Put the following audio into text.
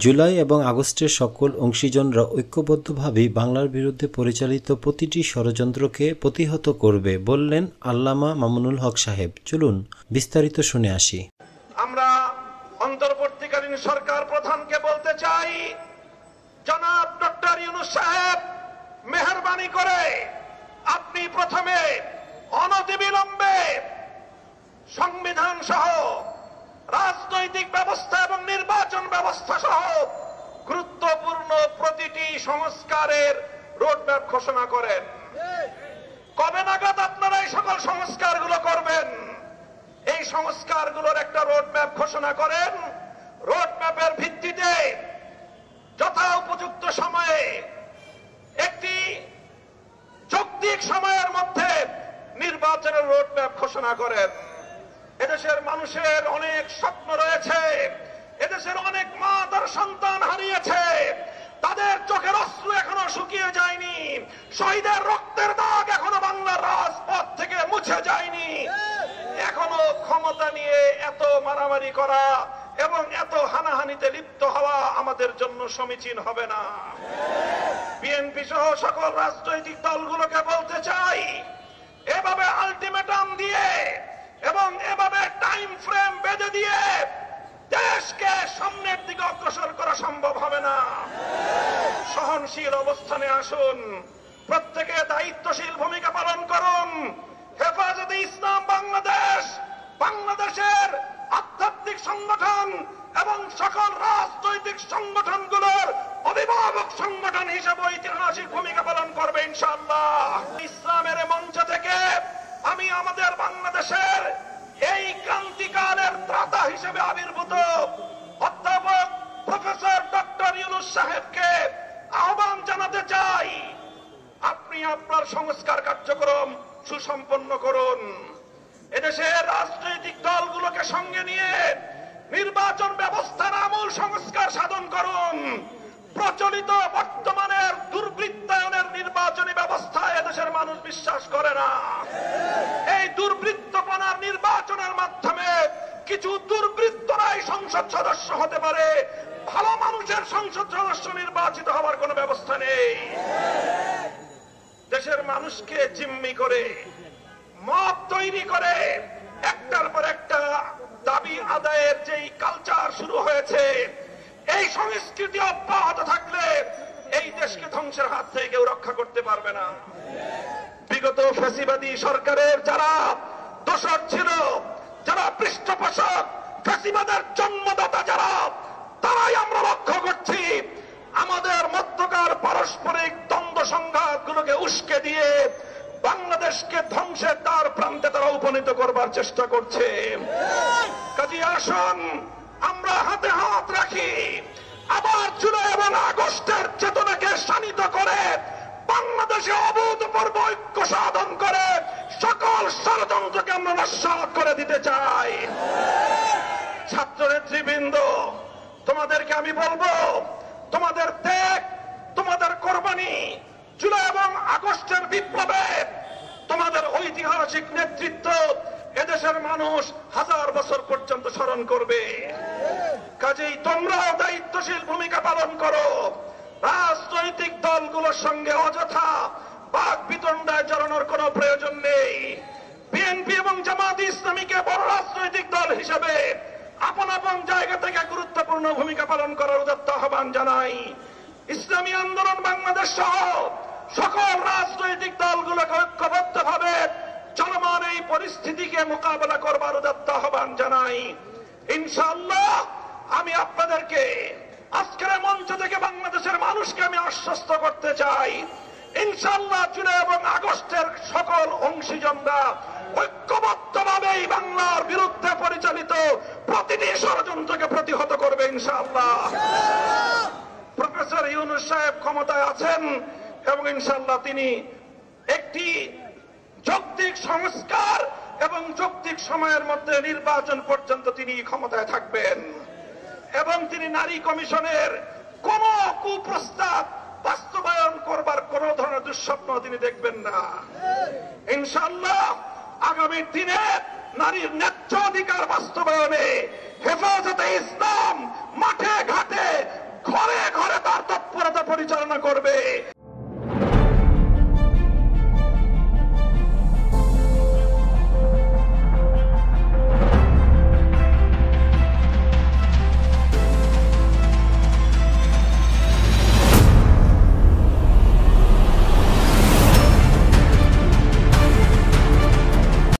জুলাই এবং আগস্টের সকল অংশীজনরা ঐক্যবদ্ধভাবেই বাংলার বিরুদ্ধে পরিচালিত প্রতিটি ষড়যন্ত্রকে প্রতিহত করবে বললেন আল্লামা মামুনুল হক সাহেব। চলুন বিস্তারিত শুনে আসি। আমরা অন্তর্বর্তীকালীন সরকার প্রধানকে বলতে চাই, জনাব ডক্টর ইউনূস সাহেব, মেহেরবানি করে আপনি প্রথমে অনতিবিলম্বে সংবিধান সহ রাজনৈতিক ব্যবস্থা এবং নির্বাচন ব্যবস্থা সহ গুরুত্বপূর্ণ প্রতিটি সংস্কারের রোডম্যাপ ঘোষণা করেন। কবে নাগাদ আপনারা এই সকল সংস্কারগুলো করবেন? এই সংস্কারগুলোর একটা রোডম্যাপ ঘোষণা করেন। রোডম্যাপের ভিত্তিতে যথা উপযুক্ত সময়ে একটি যৌক্তিক সময়ের মধ্যে নির্বাচনের রোডম্যাপ ঘোষণা করেন। এদেশের মানুষের অনেক স্বপ্ন রয়েছে, এদেশের অনেক মা তার সন্তান হারিয়েছে, তাদের চোখের অশ্রু এখনো শুকিয়ে যায়নি, শহীদের রক্তের দাগ এখনো বাংলার রাজপথ থেকে মুছে যায়নি। এখনো ক্ষমতা নিয়ে এত মারামারি করা এবং এত হানাহানিতে লিপ্ত হওয়া আমাদের জন্য সমীচীন হবে না। বিএনপি সহ সকল রাজনৈতিক দলগুলোকে বলতে চাই, এভাবে আলটিমেটাম দিয়ে এবং এভাবে টাইম ফ্রেম বেঁধে দিয়ে দেশকে সামনের দিকে অগ্রসর করা সম্ভব হবে না। সহনশীল অবস্থানে আসুন, প্রত্যেকে দায়িত্বশীল ভূমিকা পালন করুন। হেফাজতে ইসলাম বাংলাদেশ বাংলাদেশের আধ্যাত্মিক সংগঠন এবং সকল রাজনৈতিক সংগঠনগুলোর অভিভাবক সংগঠন হিসেবে ঐতিহাসিক ভূমিকা পালন করবে ইনশাআল্লাহ। ইসলামের মঞ্চ থেকে আমি আমাদের বাংলাদেশের এই ক্রান্তিকালের ত্রাতা হিসেবে আবির্ভূত অধ্যাপক প্রফেসর ডক্টর ইউনূস সাহেবকে আহ্বান জানাতে চাই, আপনি আপনার সংস্কার কার্যক্রম সুসম্পন্ন করুন। এদেশের রাজনৈতিক দলগুলোকে সঙ্গে নিয়ে নির্বাচন ব্যবস্থার আমূল সংস্কার সাধন করুন। প্রচলিত বর্তমানের দুর্বৃত্তায়নের নির্বাচনী ব্যবস্থায় এদেশের মানুষ বিশ্বাস করে না। এই দুর্বৃত্তপনার নির্বাচনের মাধ্যমে কিছু দুর্বৃত্তরাই সংসদ সদস্য হতে পারে, ভালো মানুষের সংসদ সদস্য নির্বাচিত হওয়ার কোনো ব্যবস্থা নেই। দেশের মানুষকে জিম্মি করে মব তৈরি করে একটার পর একটা দাবি আদায়ের যেই কালচার শুরু হয়েছে, এই সংস্কৃতি অব্যাহত থাকলে এই দেশকে ধ্বংসের হাত থেকে কেউ রক্ষা করতে পারবে না। বিগত ফ্যাসিবাদী সরকারের যারা দোসর ছিল, যারা পৃষ্ঠপোষক, ফ্যাসিবাদের জন্মদাতা যারা, তারাই আমরা লক্ষ্য করছি আমাদের মধ্যকার পারস্পরিক দ্বন্দ্ব সংঘাতগুলোকে উস্কে দিয়ে বাংলাদেশকে ধ্বংসের দ্বার প্রান্তে তারা উপনীত করবার চেষ্টা করছে। কাজেই আসুন আমরা হাতে হাত রাখি, আবার জুলাই এবং আগস্টের চেতনাকে শানিত করে বাংলাদেশে অভূতপূর্ব ঐক্য সাধন করে সকল ষড়যন্ত্রকে আমরা নস্যাৎ করে দিতে চাই। ছাত্র নেতৃবৃন্দ, তোমাদেরকে আমি বলবো, তোমাদের ত্যাগ, তোমাদের কোরবানি, জুলাই এবং আগস্টের বিপ্লবে তোমাদের ঐতিহাসিক নেতৃত্ব এদেশের মানুষ হাজার বছর পর্যন্ত স্মরণ করবে। কাজেই তোমরাও দায়িত্বশীল ভূমিকা পালন করো। রাজনৈতিক দলগুলোর সঙ্গে অযথা বাক বিতণ্ডায় জড়ানোর কোনো প্রয়োজন নেই। বিএনপি এবং জামায়াতে ইসলামীকে বড় রাজনৈতিক দল হিসেবে আপন আপন জায়গা থেকে গুরুত্বপূর্ণ ভূমিকা পালন করার উদাত্ত আহ্বান জানাই। ইসলামী আন্দোলন বাংলাদেশ সহ সকল রাজনৈতিক দলগুলোকে ঐক্যবদ্ধভাবে চলমান এই পরিস্থিতিকে মোকাবেলা করবার উদাত্ত আহ্বান জানাই। ইনশাআল্লাহ আমি আপনাদেরকে আজকের মঞ্চ থেকে বাংলাদেশের মানুষকে আমি আশ্বস্ত করতে চাই, ইনশাআল্লাহ জুলাই এবং আগস্টের সকল অংশীজনরা ঐক্যবদ্ধভাবেই বাংলার বিরুদ্ধে পরিচালিত প্রতিটি ষড়যন্ত্রকে প্রতিহত করবে ইনশাআল্লাহ। প্রফেসর ইউনূস সাহেব ক্ষমতায় আছেন এবং ইনশাআল্লাহ তিনি একটি যৌক্তিক সংস্কার এবং যৌক্তিক সময়ের মধ্যে নির্বাচন পর্যন্ত তিনি ক্ষমতায় থাকবেন এবং তিনি নারী কমিশনের কোন কুপ্রস্তাব বাস্তবায়ন করবার কোন ধরনের দুঃস্বপ্ন তিনি দেখবেন না। ইনশাআল্লাহ আগামী দিনে নারীর ন্যায্য অধিকার বাস্তবায়নে হেফাজতে ইসলাম মাঠে ঘাটে পরিচালনা করবে